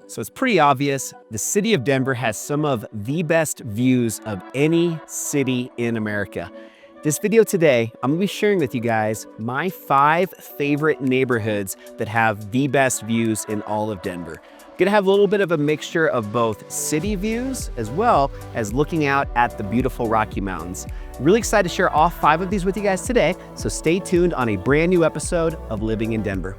So it's pretty obvious, the city of Denver has some of the best views of any city in America. This video today, I'm gonna be sharing with you guys my 5 favorite neighborhoods that have the best views in all of Denver. Gonna have a little bit of a mixture of both city views as well as looking out at the beautiful Rocky Mountains. Really excited to share all 5 of these with you guys today, so stay tuned on a brand new episode of Living in Denver.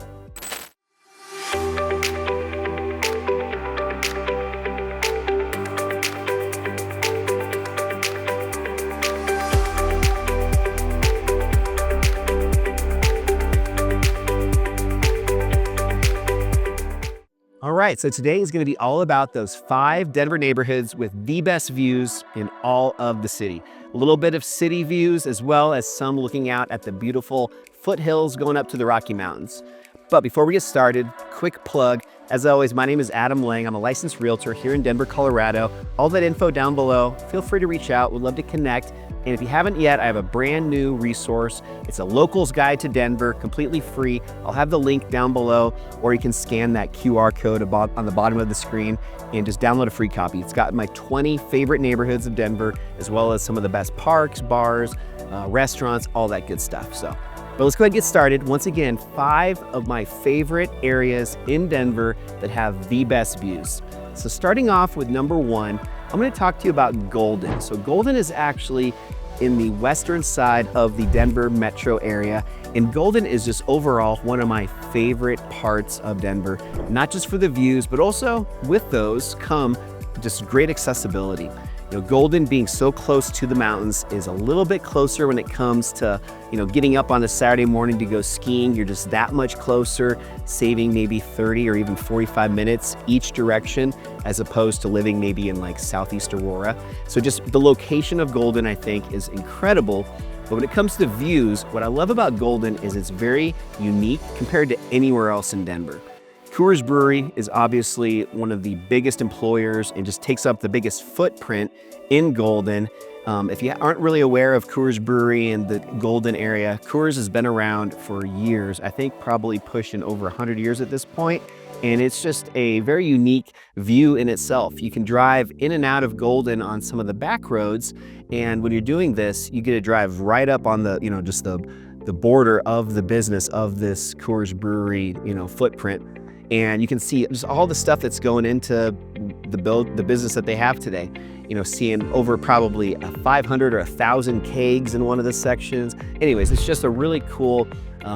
All right, so today is going to be all about those 5 Denver neighborhoods with the best views in all of the city. A little bit of city views as well as some looking out at the beautiful foothills going up to the Rocky Mountains. But before we get started, quick plug. As always, my name is Adam Lang. I'm a licensed realtor here in Denver, Colorado. All that info down below. Feel free to reach out. We'd love to connect. And if you haven't yet, I have a brand new resource. It's a locals guide to Denver, completely free. I'll have the link down below, or you can scan that QR code on the bottom of the screen and just download a free copy. It's got my 20 favorite neighborhoods of Denver, as well as some of the best parks, bars, restaurants, all that good stuff. But let's go ahead and get started. Once again, 5 of my favorite areas in Denver that have the best views. So starting off with number 1, I'm going to talk to you about Golden. So Golden is actually in the western side of the Denver metro area. And Golden is just overall one of my favorite parts of Denver, not just for the views, but also with those come just great accessibility. You know, Golden being so close to the mountains is a little bit closer when it comes to, getting up on a Saturday morning to go skiing. You're just that much closer, saving maybe 30 or even 45 minutes each direction, as opposed to living maybe in like Southeast Aurora. So just the location of Golden, I think, is incredible. But when it comes to views, what I love about Golden is it's very unique compared to anywhere else in Denver. Coors Brewery is obviously one of the biggest employers and just takes up the biggest footprint in Golden. If you aren't really aware of Coors Brewery and the Golden area, Coors has been around for years. I think probably pushing over 100 years at this point. And it's just a very unique view in itself. You can drive in and out of Golden on some of the back roads. And when you're doing this, you get to drive right up on the, just the border of the business of this Coors Brewery, footprint. And you can see just all the stuff that's going into the business that they have today. Seeing over probably 500 or 1,000 kegs in one of the sections. Anyways, it's just a really cool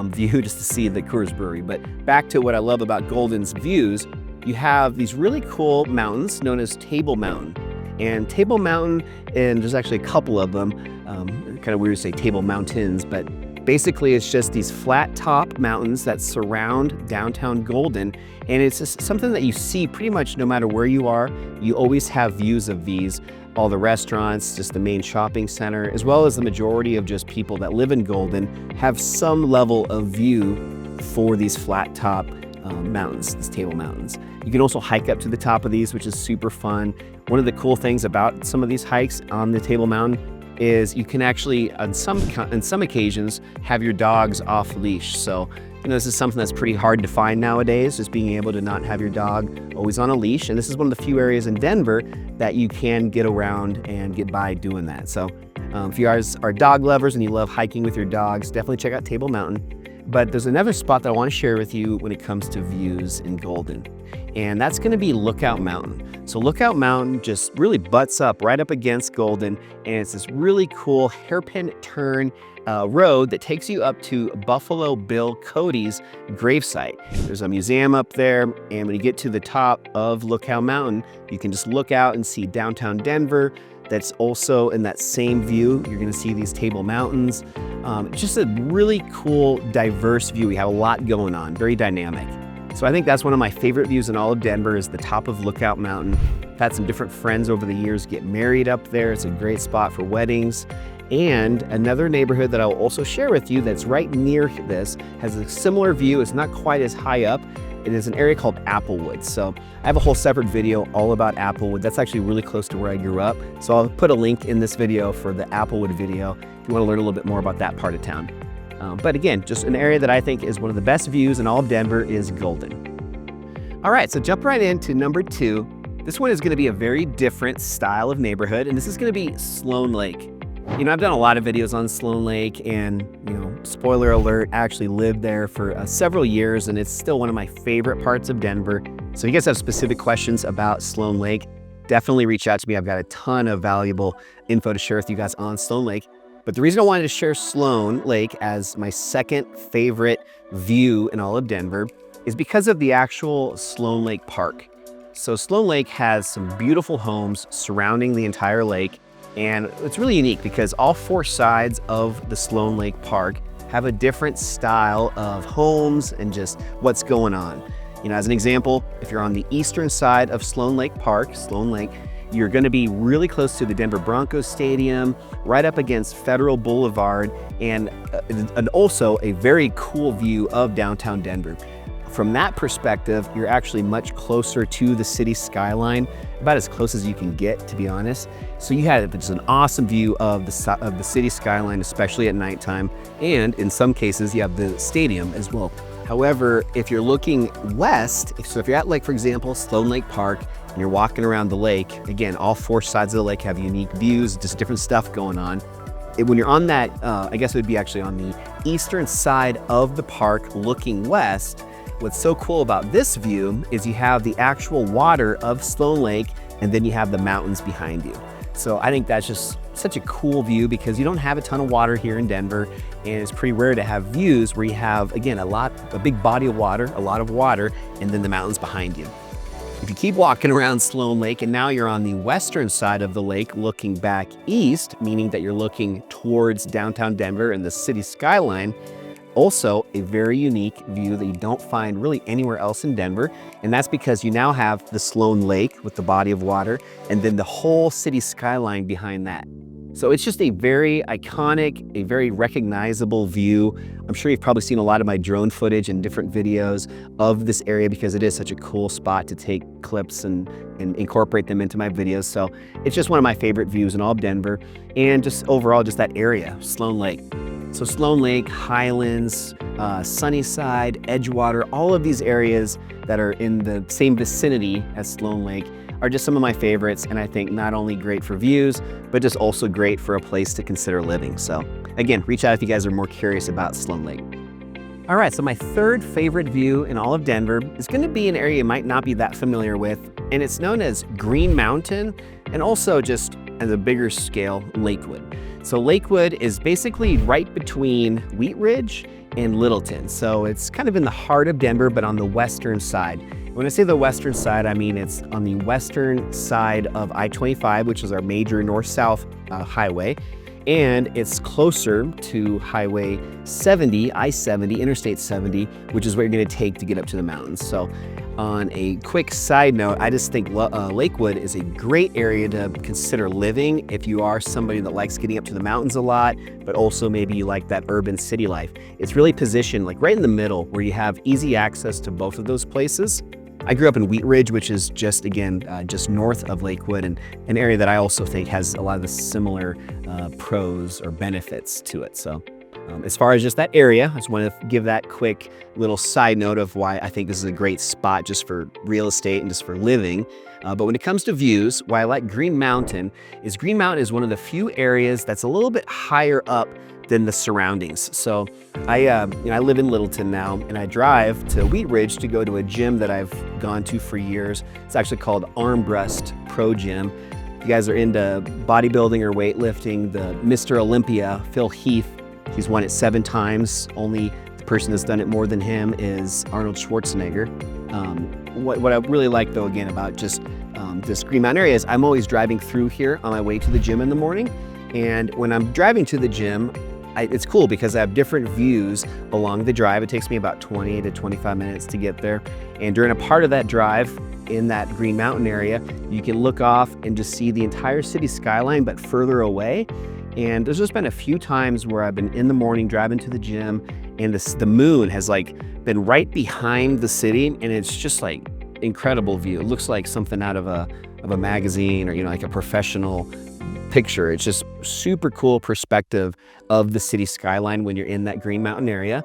view just to see the Coors Brewery. But back to what I love about Golden's views, you have these really cool mountains known as Table Mountain. And Table Mountain, and there's actually a couple of them, kind of weird to say Table Mountains, but basically, it's just these flat top mountains that surround downtown Golden. And it's just something that you see pretty much no matter where you are. You always have views of these, all the restaurants, just the main shopping center, as well as the majority of just people that live in Golden have some level of view for these flat top mountains, these Table Mountains. You can also hike up to the top of these, which is super fun. One of the cool things about some of these hikes on the Table Mountain is you can actually, on some occasions, have your dogs off leash. So, this is something that's pretty hard to find nowadays, just being able to not have your dog always on a leash. And this is one of the few areas in Denver that you can get around and get by doing that. So if you guys are dog lovers and you love hiking with your dogs, definitely check out Table Mountain. But there's another spot that I want to share with you when it comes to views in Golden, and that's going to be Lookout Mountain. So Lookout Mountain just really butts up right up against Golden, and it's this really cool hairpin turn road that takes you up to Buffalo Bill Cody's gravesite. There's a museum up there, and when you get to the top of Lookout Mountain, you can just look out and see downtown Denver. That's also in that same view. You're going to see these Table Mountains. It's just a really cool, diverse view. We have a lot going on, very dynamic. So I think that's one of my favorite views in all of Denver is the top of Lookout Mountain. I've had some different friends over the years get married up there. It's a great spot for weddings. And another neighborhood that I'll also share with you that's right near this has a similar view. It's not quite as high up. It is an area called Applewood. So I have a whole separate video all about Applewood. That's actually really close to where I grew up. So I'll put a link in this video for the Applewood video if you want to learn a little bit more about that part of town. But again, just an area that I think is one of the best views in all of Denver is Golden. All right, so jump right into number 2. This one is going to be a very different style of neighborhood, and this is going to be Sloan Lake. I've done a lot of videos on Sloan Lake, and, spoiler alert, I actually lived there for several years, and it's still one of my favorite parts of Denver. So if you guys have specific questions about Sloan Lake, definitely reach out to me. I've got a ton of valuable info to share with you guys on Sloan Lake. But the reason I wanted to share Sloan Lake as my second favorite view in all of Denver is because of the actual Sloan Lake Park. So Sloan Lake has some beautiful homes surrounding the entire lake, and it's really unique because all 4 sides of the Sloan Lake Park have a different style of homes and just what's going on. As an example, if you're on the eastern side of Sloan Lake Park, Sloan Lake, you're going to be really close to the Denver Broncos Stadium, right up against Federal Boulevard, and also a very cool view of downtown Denver. From that perspective, you're actually much closer to the city skyline, about as close as you can get, to be honest. So you had just an awesome view of the city skyline, especially at nighttime, and in some cases, you have the stadium as well. However, if you're looking west, so if you're at, like, for example, Sloan Lake Park, and you're walking around the lake, again, all 4 sides of the lake have unique views, just different stuff going on. When you're on that, I guess it would be actually on the eastern side of the park looking west, what's so cool about this view is you have the actual water of Sloan Lake, and then you have the mountains behind you. So I think that's just such a cool view because you don't have a ton of water here in Denver, and it's pretty rare to have views where you have, again, a big body of water, a lot of water, and then the mountains behind you. If you keep walking around Sloan Lake, and now you're on the western side of the lake looking back east, meaning that you're looking towards downtown Denver and the city skyline, also a very unique view that you don't find really anywhere else in Denver. And that's because you now have the Sloan Lake with the body of water, and then the whole city skyline behind that. So it's just a very iconic, a very recognizable view. I'm sure you've probably seen a lot of my drone footage and different videos of this area because it is such a cool spot to take clips and incorporate them into my videos. So it's just one of my favorite views in all of Denver, and just overall, just that area, Sloan Lake. So Sloan Lake, Highlands, Sunnyside, Edgewater, all of these areas that are in the same vicinity as Sloan Lake are just some of my favorites, and I think not only great for views, but just also great for a place to consider living. So again, reach out if you guys are more curious about Sloan Lake. All right, so my third favorite view in all of Denver is going to be an area you might not be that familiar with, and it's known as Green Mountain, and also just as a bigger scale, Lakewood. So Lakewood is basically right between Wheat Ridge and Littleton. So it's kind of in the heart of Denver, but on the western side. When I say the western side, I mean it's on the western side of I-25, which is our major north-south highway. And it's closer to Highway 70, I-70, Interstate 70, which is what you're gonna take to get up to the mountains. So on a quick side note, I just think Lakewood is a great area to consider living if you are somebody that likes getting up to the mountains a lot, but also maybe you like that urban city life. It's really positioned like right in the middle where you have easy access to both of those places. I grew up in Wheat Ridge, which is just, again, just north of Lakewood, and an area that I also think has a lot of the similar pros or benefits to it. So as far as just that area, I just want to give that quick little side note of why I think this is a great spot just for real estate and just for living. But when it comes to views, why I like Green Mountain is one of the few areas that's a little bit higher up than the surroundings. So I live in Littleton now, and I drive to Wheat Ridge to go to a gym that I've gone to for years. It's actually called Armbrust Pro Gym. If you guys are into bodybuilding or weightlifting, the Mr. Olympia, Phil Heath, he's won it 7 times. Only the person that's done it more than him is Arnold Schwarzenegger. What I really like, though, again, about just this Green Mountain area is I'm always driving through here on my way to the gym in the morning. And when I'm driving to the gym, it's cool because I have different views along the drive. It takes me about 20 to 25 minutes to get there. And during a part of that drive in that Green Mountain area, you can look off and just see the entire city skyline, but further away. And there's just been a few times where I've been in the morning driving to the gym, and the moon has been right behind the city, and it's just incredible view. It looks like something out of a magazine, or like a professional picture. It's just super cool perspective of the city skyline when you're in that Green Mountain area.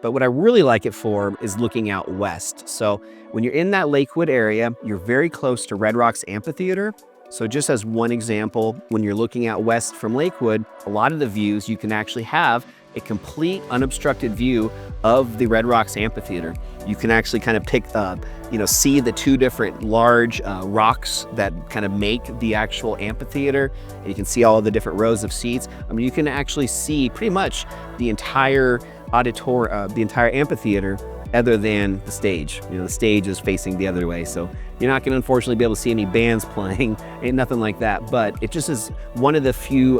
But what I really like it for is looking out west. So when you're in that Lakewood area, you're very close to Red Rocks Amphitheater. So just as one example, when you're looking out west from Lakewood, a lot of the views you can actually have a complete unobstructed view of the Red Rocks Amphitheater. You can actually kind of see the two different large rocks that kind of make the actual amphitheater. And you can see all of the different rows of seats. I mean, you can actually see pretty much the entire the entire amphitheater other than the stage. The stage is facing the other way, so you're not going to unfortunately be able to see any bands playing, ain't nothing like that. But it just is one of the few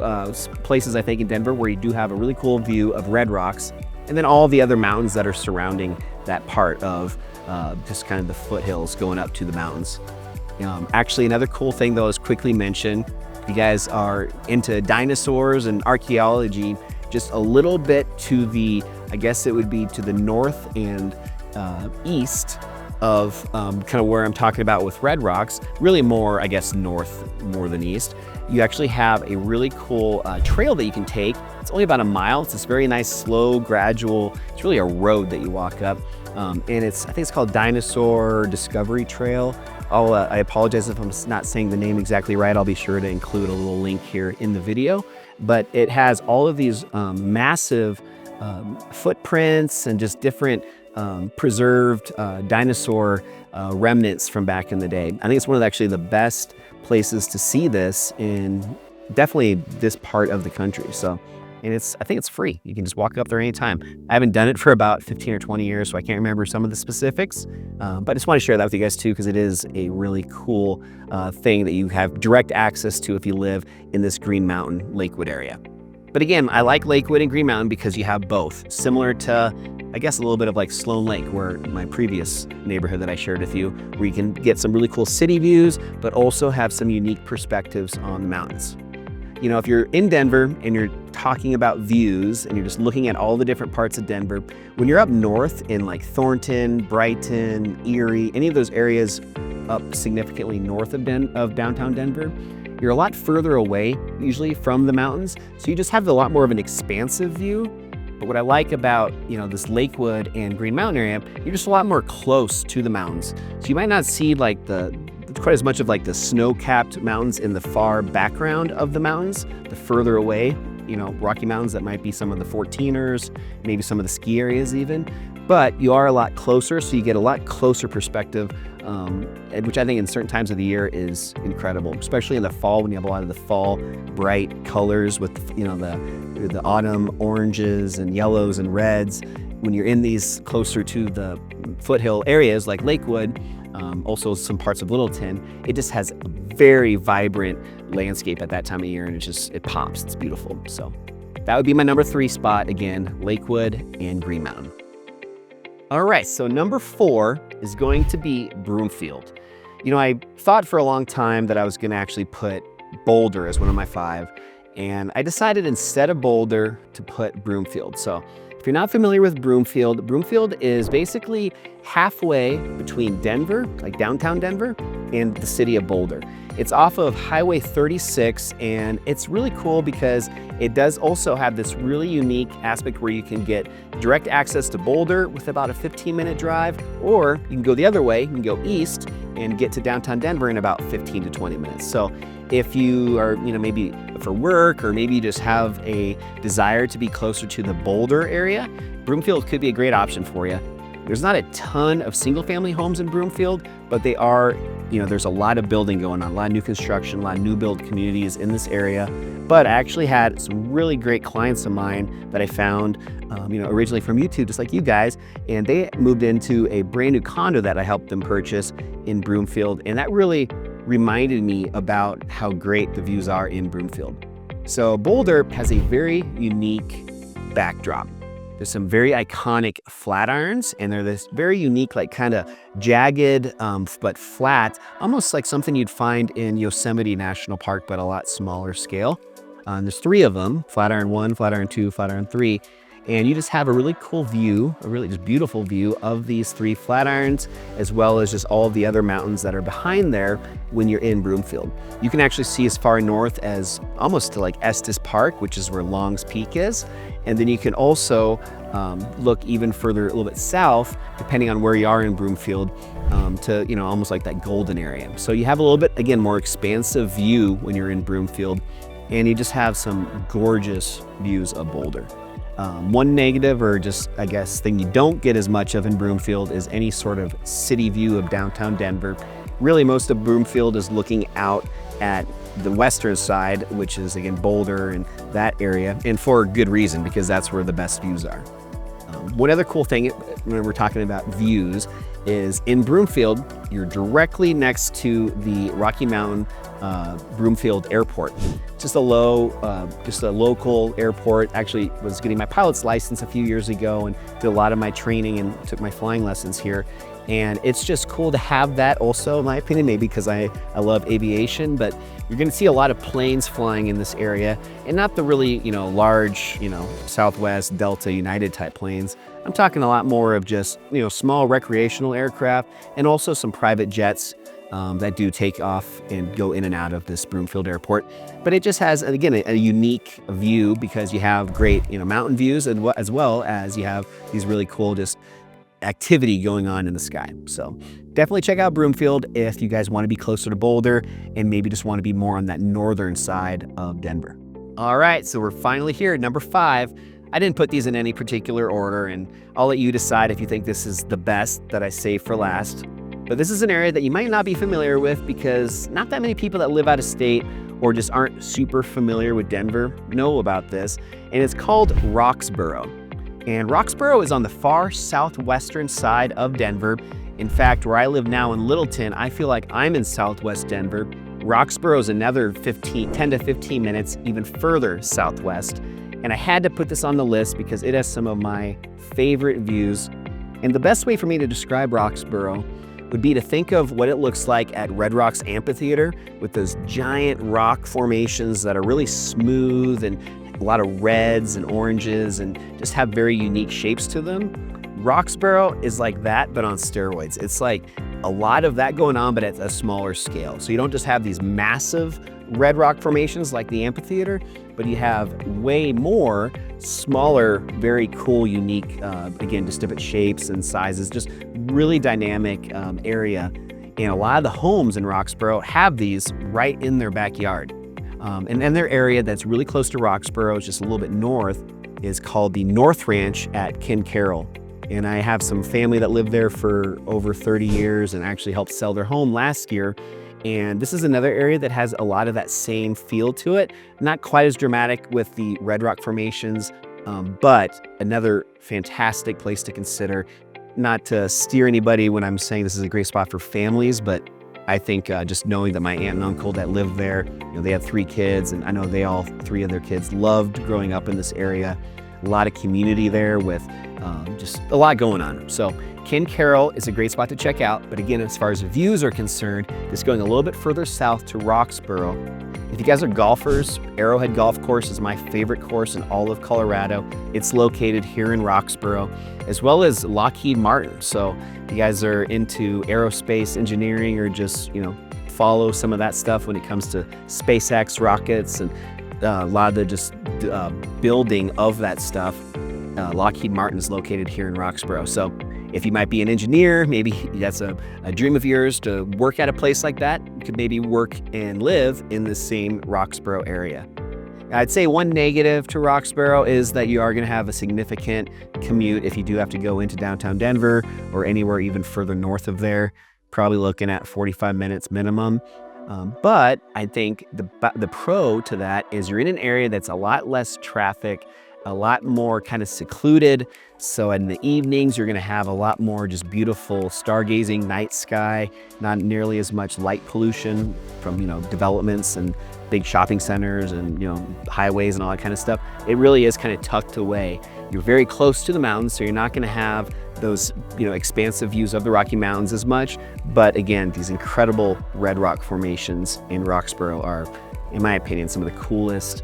places I think in Denver where you do have a really cool view of Red Rocks, and then all the other mountains that are surrounding that part of just kind of the foothills going up to the mountains. Actually, another cool thing though is quickly mention, if you guys are into dinosaurs and archaeology, just a little bit to the, I guess it would be to the north and east of kind of where I'm talking about with Red Rocks, really more, I guess, north more than east. You actually have a really cool trail that you can take. It's only about a mile. It's this very nice, slow, gradual, it's really a road that you walk up. And I think it's called Dinosaur Discovery Trail. I apologize if I'm not saying the name exactly right. I'll be sure to include a little link here in the video. But it has all of these massive footprints and just different preserved dinosaur remnants from back in the day. I think it's one of actually the best places to see this in definitely this part of the country. And I think it's free. You can just walk up there anytime. I haven't done it for about 15 or 20 years, so I can't remember some of the specifics. But I just want to share that with you guys too, because it is a really cool thing that you have direct access to if you live in this Green Mountain, Lakewood area. But again, I like Lakewood and Green Mountain because you have both. Similar to, I guess, a little bit of like Sloan Lake, where my previous neighborhood that I shared with you, where you can get some really cool city views, but also have some unique perspectives on the mountains. If you're in Denver and you're talking about views and you're just looking at all the different parts of Denver, when you're up north in like Thornton, Brighton, Erie, any of those areas up significantly north of downtown Denver, you're a lot further away usually from the mountains. So you just have a lot more of an expansive view. But what I like about, this Lakewood and Green Mountain area, you're just a lot more close to the mountains. So you might not see like quite as much of like the snow-capped mountains in the far background of the mountains, the further away, Rocky Mountains that might be some of the 14ers, maybe some of the ski areas even. But you are a lot closer, so you get a lot closer perspective, which I think in certain times of the year is incredible, especially in the fall when you have a lot of the fall bright colors with, the autumn oranges and yellows and reds. When you're in these closer to the foothill areas like Lakewood, also some parts of Littleton, it just has a very vibrant landscape at that time of year, and it pops. It's beautiful. So that would be my number 3 spot again, Lakewood and Green Mountain. All right, so number 4 is going to be Broomfield. I thought for a long time that I was going to actually put Boulder as one of my 5, and I decided instead of Boulder to put Broomfield. So if you're not familiar with Broomfield, Broomfield is basically halfway between Denver, like downtown Denver, and the city of Boulder. It's off of Highway 36, and it's really cool because it does also have this really unique aspect where you can get direct access to Boulder with about a 15-minute drive, or you can go the other way, you can go east and get to downtown Denver in about 15 to 20 minutes. So if you are, maybe for work, or maybe you just have a desire to be closer to the Boulder area, Broomfield could be a great option for you. There's not a ton of single-family homes in Broomfield, but they are, there's a lot of building going on, a lot of new construction, a lot of new build communities in this area. But I actually had some really great clients of mine that I found, originally from YouTube, just like you guys, and they moved into a brand new condo that I helped them purchase in Broomfield, and that really reminded me about how great the views are in Broomfield. So Boulder has a very unique backdrop. There's some very iconic flatirons, and they're this very unique, like kind of jagged, but flat, almost like something you'd find in Yosemite National Park, but a lot smaller scale. There's 3 of them, Flatiron 1, Flatiron 2, Flatiron 3, and you just have a really cool view, a really just beautiful view of these 3 flatirons, as well as just all of the other mountains that are behind there when you're in Broomfield. You can actually see as far north as almost to like Estes Park, which is where Long's Peak is. And then you can also look even further, a little bit south, depending on where you are in Broomfield, to, you know, almost like that golden area. So you have a little bit, again, more expansive view when you're in Broomfield, and you just have some gorgeous views of Boulder. One negative, or just, I guess, thing you don't get as much of in Broomfield is any sort of city view of downtown Denver. Really, most of Broomfield is looking out at the western side, which is, again, Boulder and that area, and for good reason, because that's where the best views are. One other cool thing when we're talking about views is in Broomfield, you're directly next to the Rocky Mountain Broomfield Airport. Just a local airport. Actually, was getting my pilot's license a few years ago and did a lot of my training and took my flying lessons here. And it's just cool to have that also, in my opinion, maybe because I love aviation, but you're gonna see a lot of planes flying in this area, and not the really, you know, large, you know, Southwest, Delta, United type planes. I'm talking a lot more of just, you know, small recreational aircraft, and also some private jets that do take off and go in and out of this Broomfield Airport. But it just has, again, a unique view because you have great, you know, mountain views, and as well as you have these really cool just activity going on in the sky. So definitely check out Broomfield if you guys want to be closer to Boulder and maybe just want to be more on that northern side of Denver. All right, so we're finally here, number 5. I didn't put these in any particular order, and I'll let you decide if you think this is the best that I saved for last. But this is an area that you might not be familiar with because not that many people that live out of state or just aren't super familiar with Denver know about this, and it's called Roxborough. And Roxborough is on the far southwestern side of Denver. In fact, where I live now in Littleton, I feel like I'm in southwest Denver. Roxborough is another 10 to 15 minutes even further southwest. And I had to put this on the list because it has some of my favorite views. And the best way for me to describe Roxborough would be to think of what it looks like at Red Rocks Amphitheater with those giant rock formations that are really smooth and a lot of reds and oranges and just have very unique shapes to them. Roxborough is like that, but on steroids. It's like a lot of that going on, but at a smaller scale. So you don't just have these massive red rock formations like the amphitheater, but you have way more smaller, very cool, unique, again, just different shapes and sizes, just really dynamic area. And a lot of the homes in Roxborough have these right in their backyard. And then their area that's really close to Roxborough, just a little bit north, is called the North Ranch at Ken Carroll. And I have some family that lived there for over 30 years and actually helped sell their home last year. And this is another area that has a lot of that same feel to it. Not quite as dramatic with the red rock formations, but another fantastic place to consider. Not to steer anybody when I'm saying this is a great spot for families, but I think just knowing that my aunt and uncle that lived there, you know, they had 3 kids, and I know they all 3 of their kids loved growing up in this area. A lot of community there with just a lot going on. So Ken Carroll is a great spot to check out. But again, as far as views are concerned, just going a little bit further south to Roxborough. If you guys are golfers, Arrowhead Golf Course is my favorite course in all of Colorado. It's located here in Roxborough, as well as Lockheed Martin. So if you guys are into aerospace engineering or just, you know, follow some of that stuff when it comes to SpaceX rockets and a lot of the just building of that stuff, Lockheed Martin is located here in Roxborough. So if you might be an engineer, maybe that's a dream of yours to work at a place like that, you could maybe work and live in the same Roxborough area. I'd say one negative to Roxborough is that you are going to have a significant commute if you do have to go into downtown Denver or anywhere even further north of there, probably looking at 45 minutes minimum. But I think the pro to that is you're in an area that's a lot less traffic, a lot more kind of secluded. So in the evenings, you're going to have a lot more just beautiful stargazing night sky, not nearly as much light pollution from, you know, developments and big shopping centers and, you know, highways and all that kind of stuff. It really is kind of tucked away. You're very close to the mountains, so you're not going to have those, you know, expansive views of the Rocky Mountains as much. But again, these incredible red rock formations in Roxborough are, in my opinion, some of the coolest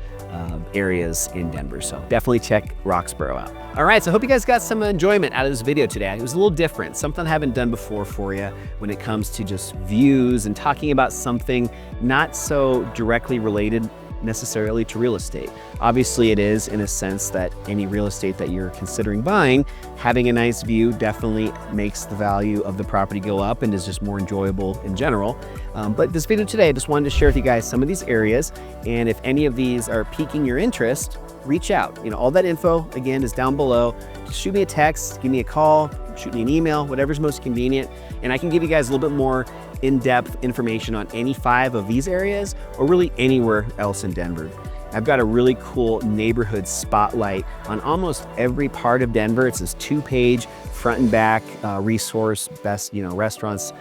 areas in Denver. So definitely check Roxborough out. All right, so I hope you guys got some enjoyment out of this video today. It was a little different, something I haven't done before for you when it comes to just views and talking about something not so directly related necessarily to real estate. Obviously it is, in a sense that any real estate that you're considering buying, having a nice view definitely makes the value of the property go up and is just more enjoyable in general. But this video today, I just wanted to share with you guys some of these areas, and if any of these are piquing your interest, reach out. All that info again is down below. Just shoot me a text, give me a call, shoot me an email, whatever's most convenient, and I can give you guys a little bit more in-depth information on any 5 of these areas or really anywhere else in Denver. I've got a really cool neighborhood spotlight on almost every part of Denver. It's this 2-page front and back resource, best restaurants,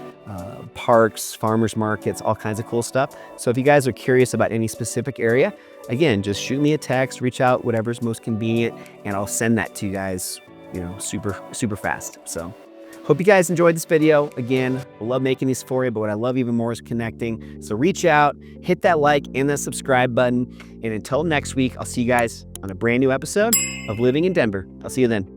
parks, farmers markets, all kinds of cool stuff. So if you guys are curious about any specific area, again, just shoot me a text, reach out, whatever's most convenient, and I'll send that to you guys, super fast. So hope you guys enjoyed this video. Again, I love making these for you, but what I love even more is connecting. So reach out, hit that like and the subscribe button. And until next week, I'll see you guys on a brand new episode of Living in Denver. I'll see you then.